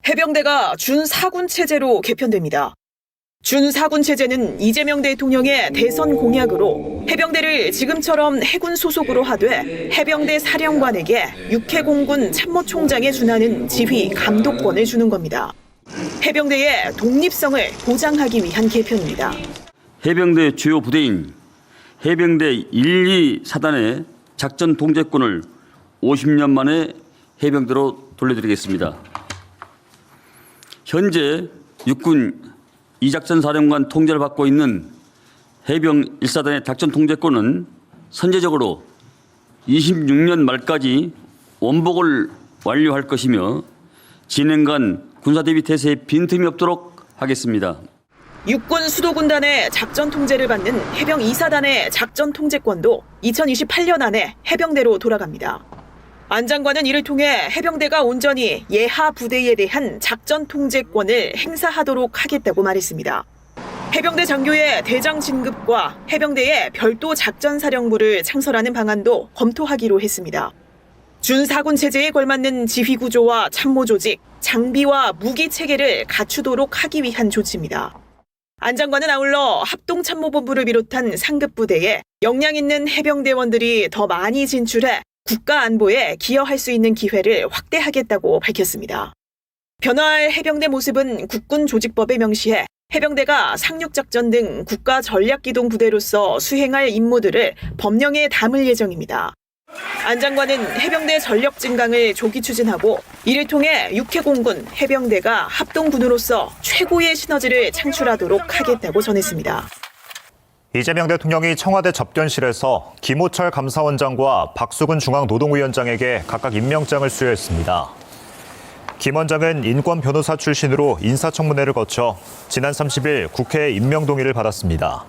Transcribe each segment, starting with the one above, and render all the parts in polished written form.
해병대가 준사군 체제로 개편됩니다. 준사군 체제는 이재명 대통령의 대선 공약으로 해병대를 지금처럼 해군 소속으로 하되 해병대 사령관에게 육해공군 참모총장에 준하는 지휘 감독권을 주는 겁니다. 해병대의 독립성을 보장하기 위한 개편입니다. 해병대 주요 부대인 해병대 1, 2사단의 작전 통제권을 50년 만에 해병대로 돌려드리겠습니다. 현재 육군 이작전 사령관 통제를 받고 있는 해병 1사단의 작전 통제권은 선제적으로 26년 말까지 원복을 완료할 것이며 진행간 군사대비 태세에 빈틈이 없도록 하겠습니다. 육군 수도군단의 작전 통제를 받는 해병 2사단의 작전 통제권도 2028년 안에 해병대로 돌아갑니다. 안 장관은 이를 통해 해병대가 온전히 예하 부대에 대한 작전 통제권을 행사하도록 하겠다고 말했습니다. 해병대 장교의 대장 진급과 해병대의 별도 작전사령부를 창설하는 방안도 검토하기로 했습니다. 준사군 체제에 걸맞는 지휘 구조와 참모 조직, 장비와 무기 체계를 갖추도록 하기 위한 조치입니다. 안 장관은 아울러 합동참모본부를 비롯한 상급 부대에 역량 있는 해병대원들이 더 많이 진출해 국가 안보에 기여할 수 있는 기회를 확대하겠다고 밝혔습니다. 변화할 해병대 모습은 국군 조직법에 명시해 해병대가 상륙작전 등 국가 전략기동 부대로서 수행할 임무들을 법령에 담을 예정입니다. 안 장관은 해병대 전력 증강을 조기 추진하고 이를 통해 육해공군, 해병대가 합동군으로서 최고의 시너지를 창출하도록 하겠다고 전했습니다. 이재명 대통령이 청와대 접견실에서 김호철 감사원장과 박수근 중앙노동위원장에게 각각 임명장을 수여했습니다. 김 원장은 인권 변호사 출신으로 인사청문회를 거쳐 지난 30일 국회 임명 동의를 받았습니다.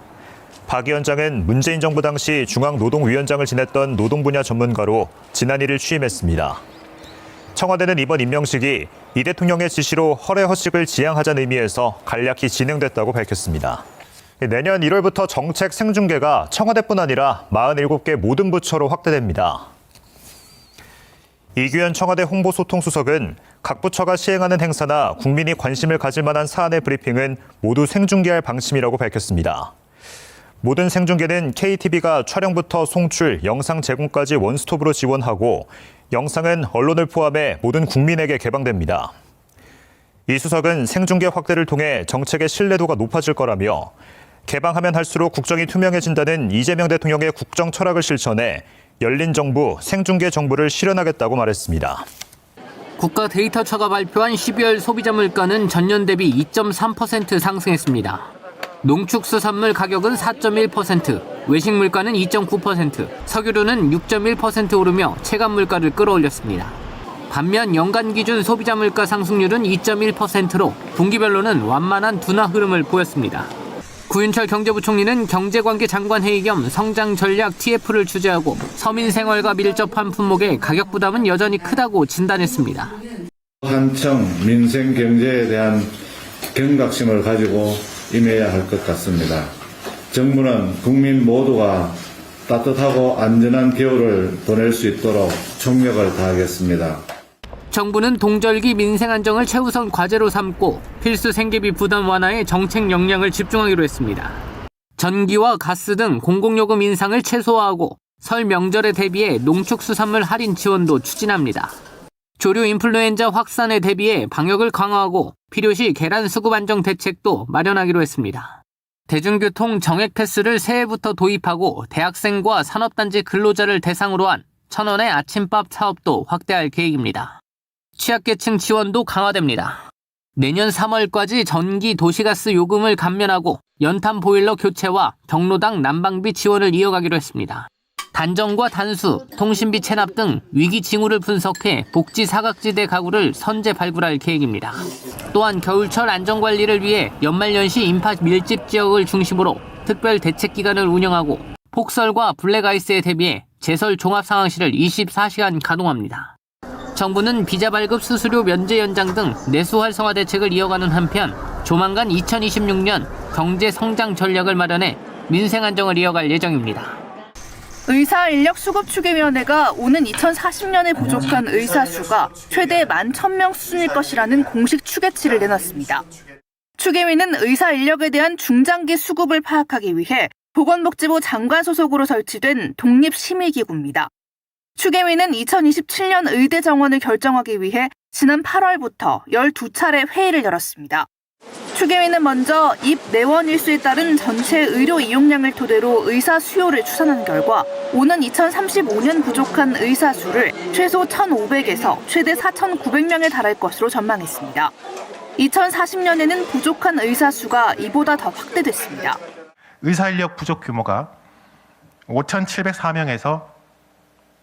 박 위원장은 문재인 정부 당시 중앙노동위원장을 지냈던 노동 분야 전문가로 지난 1일 취임했습니다. 청와대는 이번 임명식이 이 대통령의 지시로 허례허식을 지양하자는 의미에서 간략히 진행됐다고 밝혔습니다. 내년 1월부터 정책 생중계가 청와대뿐 아니라 47개 모든 부처로 확대됩니다. 이규현 청와대 홍보소통수석은 각 부처가 시행하는 행사나 국민이 관심을 가질 만한 사안의 브리핑은 모두 생중계할 방침이라고 밝혔습니다. 모든 생중계는 KTV가 촬영부터 송출, 영상 제공까지 원스톱으로 지원하고 영상은 언론을 포함해 모든 국민에게 개방됩니다. 이 수석은 생중계 확대를 통해 정책의 신뢰도가 높아질 거라며 개방하면 할수록 국정이 투명해진다는 이재명 대통령의 국정 철학을 실천해 열린 정부, 생중계 정부를 실현하겠다고 말했습니다. 국가데이터처가 발표한 12월 소비자 물가는 전년 대비 2.3% 상승했습니다. 농축수산물 가격은 4.1%, 외식 물가는 2.9%, 석유류는 6.1% 오르며 체감 물가를 끌어올렸습니다. 반면 연간 기준 소비자 물가 상승률은 2.1%로 분기별로는 완만한 둔화 흐름을 보였습니다. 구윤철 경제부총리는 경제관계 장관회의 겸 성장전략 TF를 주재하고 서민 생활과 밀접한 품목의 가격 부담은 여전히 크다고 진단했습니다. 한층 민생 경제에 대한 경각심을 가지고 임해야 할 것 같습니다. 정부는 국민 모두가 따뜻하고 안전한 겨울을 보낼 수 있도록 총력을 다하겠습니다. 정부는 동절기 민생 안정을 최우선 과제로 삼고 필수 생계비 부담 완화에 정책 역량을 집중하기로 했습니다. 전기와 가스 등 공공요금 인상을 최소화하고 설 명절에 대비해 농축수산물 할인 지원도 추진합니다. 조류 인플루엔자 확산에 대비해 방역을 강화하고 필요시 계란 수급 안정 대책도 마련하기로 했습니다. 대중교통 정액 패스를 새해부터 도입하고 대학생과 산업단지 근로자를 대상으로 한 1,000원의 아침밥 사업도 확대할 계획입니다. 취약계층 지원도 강화됩니다. 내년 3월까지 전기 도시가스 요금을 감면하고 연탄 보일러 교체와 경로당 난방비 지원을 이어가기로 했습니다. 단전과 단수, 통신비 체납 등 위기 징후를 분석해 복지 사각지대 가구를 선제 발굴할 계획입니다. 또한 겨울철 안전관리를 위해 연말연시 인파 밀집 지역을 중심으로 특별 대책 기간을 운영하고 폭설과 블랙아이스에 대비해 제설 종합상황실을 24시간 가동합니다. 정부는 비자 발급 수수료 면제 연장 등 내수 활성화 대책을 이어가는 한편 조만간 2026년 경제 성장 전략을 마련해 민생 안정을 이어갈 예정입니다. 의사 인력 수급 추계위원회가 오는 2040년에 부족한 의사 수가 최대 11,000명 수준일 것이라는 공식 추계치를 내놨습니다. 추계위는 의사 인력에 대한 중장기 수급을 파악하기 위해 보건복지부 장관 소속으로 설치된 독립심의기구입니다. 추계위는 2027년 의대 정원을 결정하기 위해 지난 8월부터 12차례 회의를 열었습니다. 추계위는 먼저 입 내원 일수에 따른 전체 의료 이용량을 토대로 의사 수요를 추산한 결과 오는 2035년 부족한 의사 수를 최소 1,500에서 최대 4,900명에 달할 것으로 전망했습니다. 2040년에는 부족한 의사 수가 이보다 더 확대됐습니다. 의사 인력 부족 규모가 5,704명에서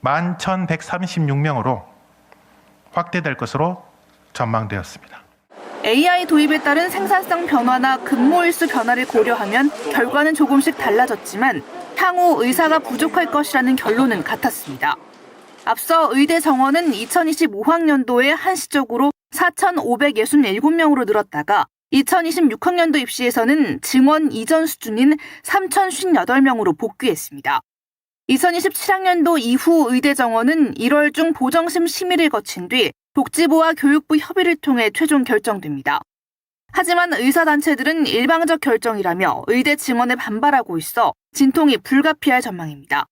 11,136명으로 확대될 것으로 전망되었습니다. AI 도입에 따른 생산성 변화나 근무 일수 변화를 고려하면 결과는 조금씩 달라졌지만 향후 의사가 부족할 것이라는 결론은 같았습니다. 앞서 의대 정원은 2025학년도에 한시적으로 4,567명으로 늘었다가 2026학년도 입시에서는 증원 이전 수준인 3,058명으로 복귀했습니다. 2027학년도 이후 의대 정원은 1월 중 보정심 심의를 거친 뒤 복지부와 교육부 협의를 통해 최종 결정됩니다. 하지만 의사단체들은 일방적 결정이라며 의대 증원에 반발하고 있어 진통이 불가피할 전망입니다.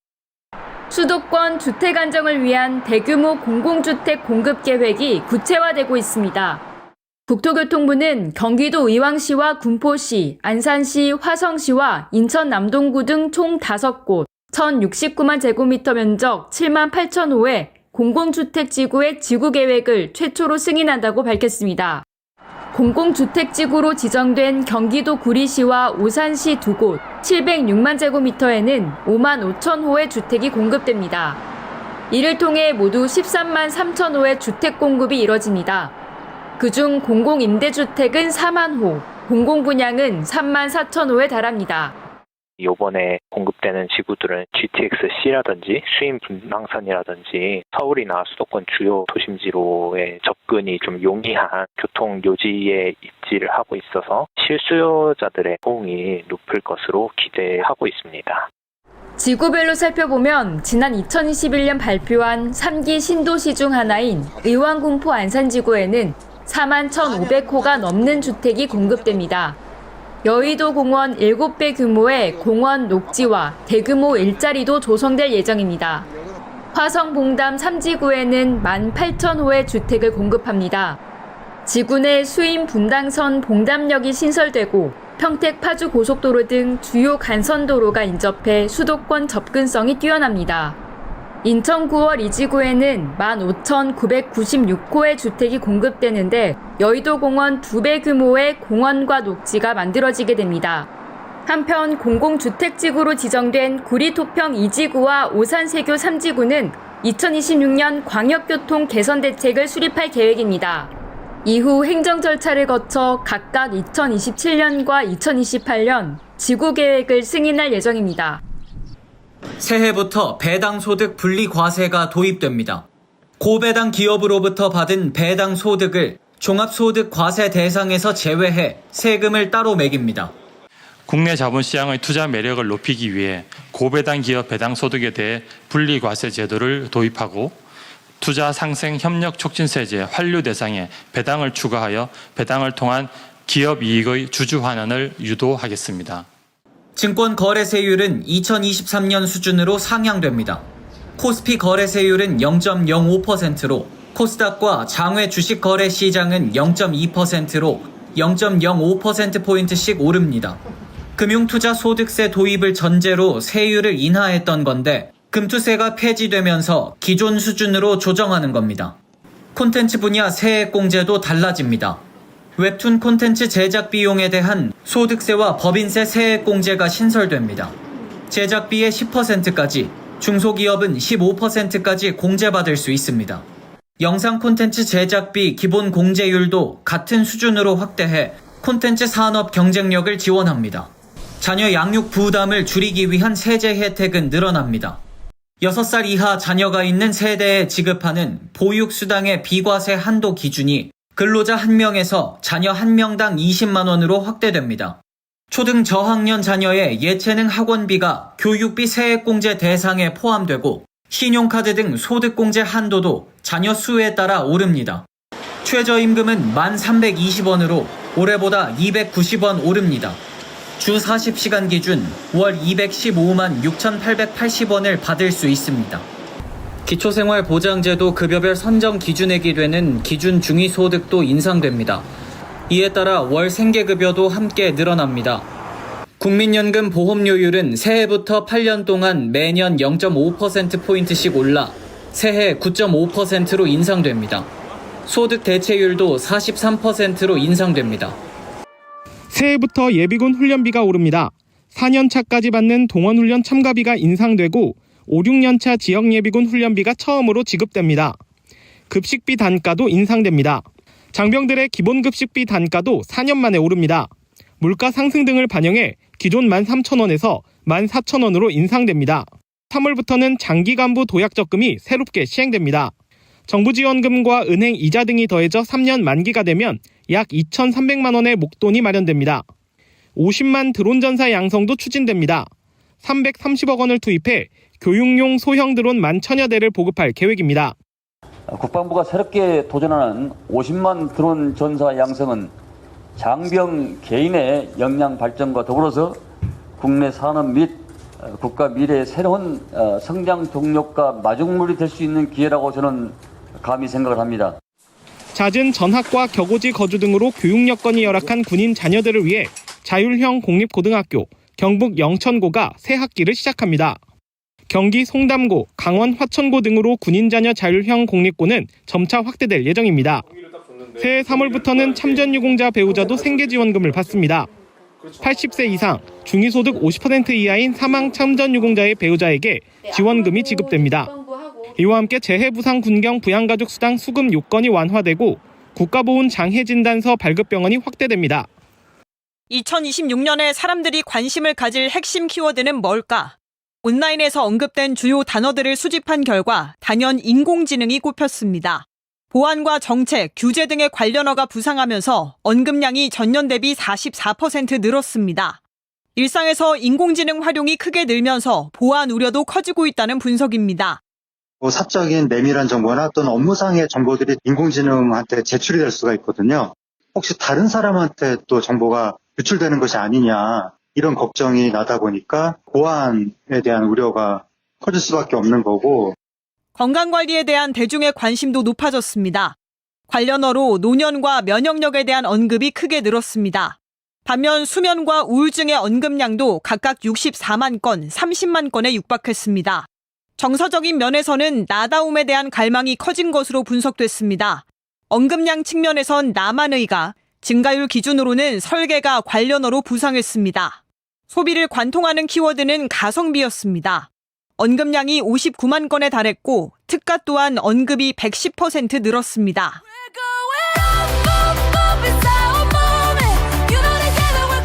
수도권 주택 안정을 위한 대규모 공공주택 공급 계획이 구체화되고 있습니다. 국토교통부는 경기도 의왕시와 군포시, 안산시, 화성시와 인천 남동구 등 총 5곳 1,069만 제곱미터 면적 7만 8천 호의 공공주택지구의 지구계획을 최초로 승인한다고 밝혔습니다. 공공주택지구로 지정된 경기도 구리시와 오산시 2곳 706만 제곱미터에는 5만 5천 호의 주택이 공급됩니다. 이를 통해 모두 13만 3천 호의 주택 공급이 이뤄집니다. 그중 공공임대주택은 4만 호, 공공분양은 3만 4천 호에 달합니다. 이번에 공급되는 지구들은 GTX-C라든지 수인 분당선이라든지 서울이나 수도권 주요 도심지로의 접근이 좀 용이한 교통 요지에 입지를 하고 있어서 실수요자들의 호응이 높을 것으로 기대하고 있습니다. 지구별로 살펴보면 지난 2021년 발표한 3기 신도시 중 하나인 의왕군포 안산지구에는 4만 1,500호가 넘는 주택이 공급됩니다. 여의도 공원 7배 규모의 공원 녹지와 대규모 일자리도 조성될 예정입니다. 화성 봉담 3지구에는 18,000호의 주택을 공급합니다. 지구 내 수인 분당선 봉담역이 신설되고 평택 파주 고속도로 등 주요 간선도로가 인접해 수도권 접근성이 뛰어납니다. 인천 9월 2지구에는 15,996호의 주택이 공급되는데 여의도 공원 2배 규모의 공원과 녹지가 만들어지게 됩니다. 한편 공공주택지구로 지정된 구리토평 2지구와 오산세교 3지구는 2026년 광역교통 개선 대책을 수립할 계획입니다. 이후 행정 절차를 거쳐 각각 2027년과 2028년 지구계획을 승인할 예정입니다. 새해부터 배당소득 분리과세가 도입됩니다. 고배당 기업으로부터 받은 배당 소득을 종합소득과세 대상에서 제외해 세금을 따로 매깁니다. 국내 자본시장의 투자 매력을 높이기 위해 고배당 기업 배당 소득에 대해 분리과세 제도를 도입하고 투자 상생 협력 촉진세제 환류 대상에 배당을 추가하여 배당을 통한 기업 이익의 주주 환원을 유도하겠습니다. 증권 거래세율은 2023년 수준으로 상향됩니다. 코스피 거래세율은 0.05%로 코스닥과 장외 주식 거래 시장은 0.2%로 0.05%포인트씩 오릅니다. 금융투자소득세 도입을 전제로 세율을 인하했던 건데 금투세가 폐지되면서 기존 수준으로 조정하는 겁니다. 콘텐츠 분야 세액공제도 달라집니다. 웹툰 콘텐츠 제작 비용에 대한 소득세와 법인세 세액공제가 신설됩니다. 제작비의 10%까지, 중소기업은 15%까지 공제받을 수 있습니다. 영상 콘텐츠 제작비 기본 공제율도 같은 수준으로 확대해 콘텐츠 산업 경쟁력을 지원합니다. 자녀 양육 부담을 줄이기 위한 세제 혜택은 늘어납니다. 6살 이하 자녀가 있는 세대에 지급하는 보육수당의 비과세 한도 기준이 근로자 1명에서 자녀 1명당 20만 원으로 확대됩니다. 초등 저학년 자녀의 예체능 학원비가 교육비 세액공제 대상에 포함되고 신용카드 등 소득공제 한도도 자녀 수에 따라 오릅니다. 최저임금은 1,320원으로 올해보다 290원 오릅니다. 주 40시간 기준 월 215만 6,880원을 받을 수 있습니다. 기초생활보장제도 급여별 선정 기준액이 되는 기준 중위소득도 인상됩니다. 이에 따라 월 생계급여도 함께 늘어납니다. 국민연금 보험료율은 새해부터 8년 동안 매년 0.5%포인트씩 올라 새해 9.5%로 인상됩니다. 소득 대체율도 43%로 인상됩니다. 새해부터 예비군 훈련비가 오릅니다. 4년차까지 받는 동원훈련 참가비가 인상되고 5, 6년차 지역예비군 훈련비가 처음으로 지급됩니다. 급식비 단가도 인상됩니다. 장병들의 기본급식비 단가도 4년 만에 오릅니다. 물가 상승 등을 반영해 기존 13,000원에서 14,000원으로 인상됩니다. 3월부터는 장기간부 도약적금이 새롭게 시행됩니다. 정부 지원금과 은행 이자 등이 더해져 3년 만기가 되면 약 2,300만 원의 목돈이 마련됩니다. 50만 드론 전사 양성도 추진됩니다. 330억 원을 투입해 교육용 소형 드론 10,000여 대를 보급할 계획입니다. 국방부가 새롭게 도전하는 50만 드론 전사 양성은 장병 개인의 역량 발전과 더불어서 국내 산업 및 국가 미래의 새로운 성장 동력과 마중물이 될 수 있는 기회라고 저는 감히 생각을 합니다. 잦은 전학과 격오지 거주 등으로 교육 여건이 열악한 군인 자녀들을 위해 자율형 공립고등학교 경북 영천고가 새 학기를 시작합니다. 경기 송담고, 강원 화천고 등으로 군인 자녀 자율형 공립고는 점차 확대될 예정입니다. 새해 3월부터는 참전유공자 배우자도 생계지원금을 받습니다. 80세 이상, 중위소득 50% 이하인 사망 참전유공자의 배우자에게 지원금이 지급됩니다. 이와 함께 재해부상 군경 부양가족 수당 수급 요건이 완화되고 국가보훈 장해진단서 발급병원이 확대됩니다. 2026년에 사람들이 관심을 가질 핵심 키워드는 뭘까? 온라인에서 언급된 주요 단어들을 수집한 결과 단연 인공지능이 꼽혔습니다. 보안과 정책, 규제 등의 관련어가 부상하면서 언급량이 전년 대비 44% 늘었습니다. 일상에서 인공지능 활용이 크게 늘면서 보안 우려도 커지고 있다는 분석입니다. 사적인 내밀한 정보나 또는 업무상의 정보들이 인공지능한테 제출이 될 수가 있거든요. 혹시 다른 사람한테 또 정보가 유출되는 것이 아니냐 이런 걱정이 나다 보니까 보안에 대한 우려가 커질 수밖에 없는 거고 건강관리에 대한 대중의 관심도 높아졌습니다. 관련어로 노년과 면역력에 대한 언급이 크게 늘었습니다. 반면 수면과 우울증의 언급량도 각각 64만 건, 30만 건에 육박했습니다. 정서적인 면에서는 나다움에 대한 갈망이 커진 것으로 분석됐습니다. 언급량 측면에선 나만의가, 증가율 기준으로는 설계가 관련어로 부상했습니다. 소비를 관통하는 키워드는 가성비였습니다. 언급량이 59만 건에 달했고 특가 또한 언급이 110% 늘었습니다.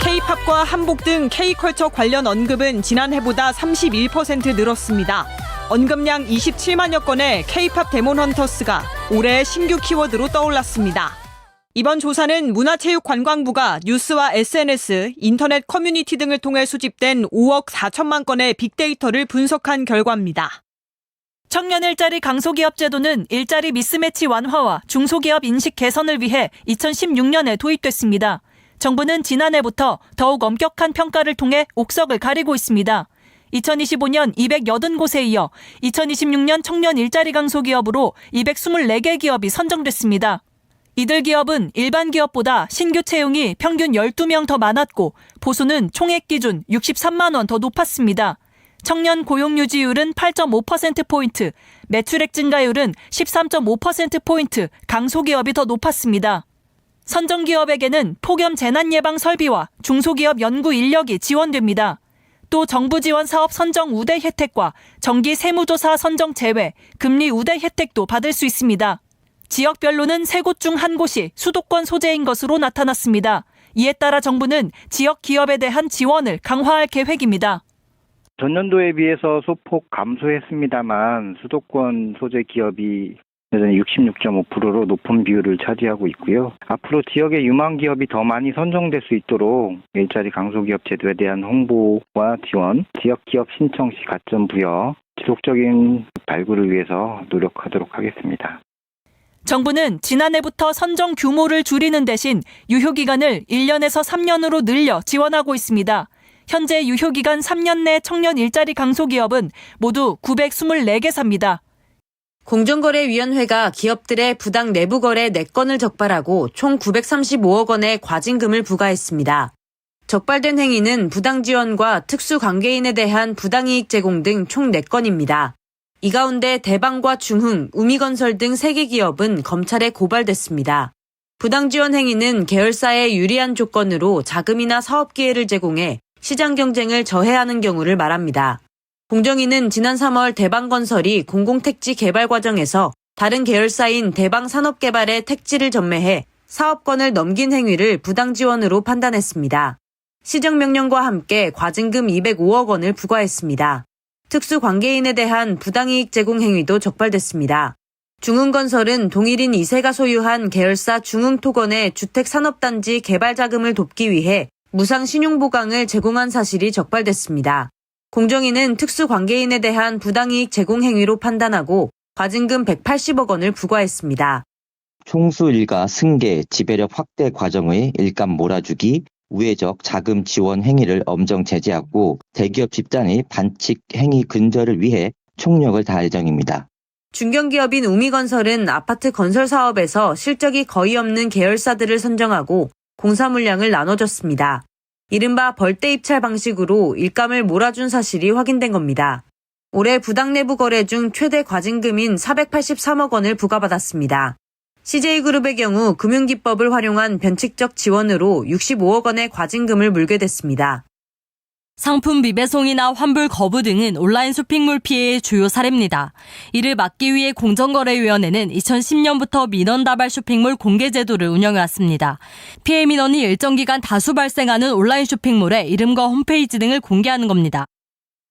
K-팝과 한복 등 K-컬처 관련 언급은 지난해보다 31% 늘었습니다. 언급량 27만여 건의 K-팝 데몬 헌터스가 올해의 신규 키워드로 떠올랐습니다. 이번 조사는 문화체육관광부가 뉴스와 SNS, 인터넷 커뮤니티 등을 통해 수집된 5억 4천만 건의 빅데이터를 분석한 결과입니다. 청년 일자리 강소기업 제도는 일자리 미스매치 완화와 중소기업 인식 개선을 위해 2016년에 도입됐습니다. 정부는 지난해부터 더욱 엄격한 평가를 통해 옥석을 가리고 있습니다. 2025년 280곳에 이어 2026년 청년 일자리 강소기업으로 224개 기업이 선정됐습니다. 이들 기업은 일반 기업보다 신규 채용이 평균 12명 더 많았고 보수는 총액 기준 63만 원 더 높았습니다. 청년 고용 유지율은 8.5%포인트, 매출액 증가율은 13.5%포인트 강소기업이 더 높았습니다. 선정기업에게는 폭염 재난 예방 설비와 중소기업 연구 인력이 지원됩니다. 또 정부 지원 사업 선정 우대 혜택과 정기 세무조사 선정 제외, 금리 우대 혜택도 받을 수 있습니다. 지역별로는 3곳 중 1곳이 수도권 소재인 것으로 나타났습니다. 이에 따라 정부는 지역 기업에 대한 지원을 강화할 계획입니다. 전년도에 비해서 소폭 감소했습니다만 수도권 소재 기업이 여전히 66.5%로 높은 비율을 차지하고 있고요. 앞으로 지역의 유망 기업이 더 많이 선정될 수 있도록 일자리 강소기업 제도에 대한 홍보와 지원, 지역 기업 신청 시 가점 부여, 지속적인 발굴을 위해서 노력하도록 하겠습니다. 정부는 지난해부터 선정 규모를 줄이는 대신 유효기간을 1년에서 3년으로 늘려 지원하고 있습니다. 현재 유효기간 3년 내 청년 일자리 강소기업은 모두 924개사입니다. 공정거래위원회가 기업들의 부당 내부거래 4건을 적발하고 총 935억 원의 과징금을 부과했습니다. 적발된 행위는 부당 지원과 특수관계인에 대한 부당이익 제공 등 총 4건입니다. 이 가운데 대방과 중흥, 우미건설 등 3개 기업은 검찰에 고발됐습니다. 부당 지원 행위는 계열사에 유리한 조건으로 자금이나 사업 기회를 제공해 시장 경쟁을 저해하는 경우를 말합니다. 공정위는 지난 3월 대방건설이 공공택지 개발 과정에서 다른 계열사인 대방산업개발의 택지를 전매해 사업권을 넘긴 행위를 부당 지원으로 판단했습니다. 시정명령과 함께 과징금 205억 원을 부과했습니다. 특수관계인에 대한 부당이익 제공 행위도 적발됐습니다. 중흥건설은 동일인 2세가 소유한 계열사 중흥토건의 주택산업단지 개발 자금을 돕기 위해 무상 신용보강을 제공한 사실이 적발됐습니다. 공정위는 특수관계인에 대한 부당이익 제공 행위로 판단하고 과징금 180억 원을 부과했습니다. 총수 일가 승계, 지배력 확대 과정의 일감 몰아주기, 우회적 자금 지원 행위를 엄정 제재하고 대기업 집단의 반칙 행위 근절을 위해 총력을 다할 예정입니다. 중견기업인 우미건설은 아파트 건설 사업에서 실적이 거의 없는 계열사들을 선정하고 공사 물량을 나눠줬습니다. 이른바 벌떼 입찰 방식으로 일감을 몰아준 사실이 확인된 겁니다. 올해 부당 내부 거래 중 최대 과징금인 483억 원을 부과받았습니다. CJ그룹의 경우 금융기법을 활용한 변칙적 지원으로 65억 원의 과징금을 물게 됐습니다. 상품 미배송이나 환불 거부 등은 온라인 쇼핑몰 피해의 주요 사례입니다. 이를 막기 위해 공정거래위원회는 2010년부터 민원다발 쇼핑몰 공개 제도를 운영해왔습니다. 피해 민원이 일정 기간 다수 발생하는 온라인 쇼핑몰의 이름과 홈페이지 등을 공개하는 겁니다.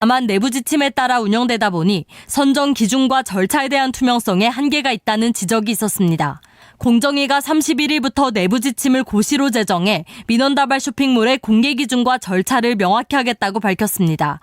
다만 내부 지침에 따라 운영되다 보니 선정 기준과 절차에 대한 투명성에 한계가 있다는 지적이 있었습니다. 공정위가 31일부터 내부 지침을 고시로 제정해 민원다발 쇼핑몰의 공개 기준과 절차를 명확히 하겠다고 밝혔습니다.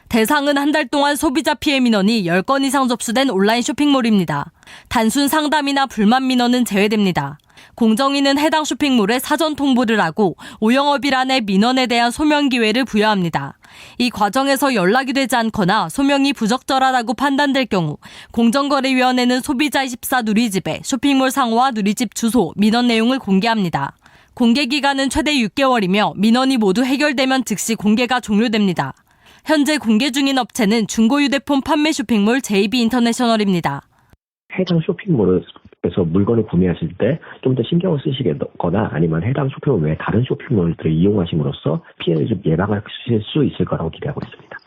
대상은 한 달 동안 소비자 피해 민원이 10건 이상 접수된 온라인 쇼핑몰입니다. 단순 상담이나 불만 민원은 제외됩니다. 공정위는 해당 쇼핑몰에 사전 통보를 하고 오영업일안에 민원에 대한 소명 기회를 부여합니다. 이 과정에서 연락이 되지 않거나 소명이 부적절하다고 판단될 경우 공정거래위원회는 소비자24 누리집에 쇼핑몰 상호와 누리집 주소, 민원 내용을 공개합니다. 공개 기간은 최대 6개월이며 민원이 모두 해결되면 즉시 공개가 종료됩니다. 현재 공개 중인 업체는 중고 휴대폰 판매 쇼핑몰 JB인터내셔널입니다. 해당 쇼핑몰에서 물건을 구매하실 때 좀 더 신경을 쓰시거나 아니면 해당 쇼핑몰 외에 다른 쇼핑몰들을 이용하심으로써 피해를 좀 예방하실 수 있을 거라고 기대하고 있습니다.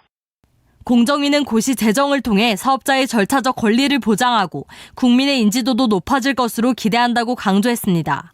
공정위는 고시 제정을 통해 사업자의 절차적 권리를 보장하고 국민의 인지도도 높아질 것으로 기대한다고 강조했습니다.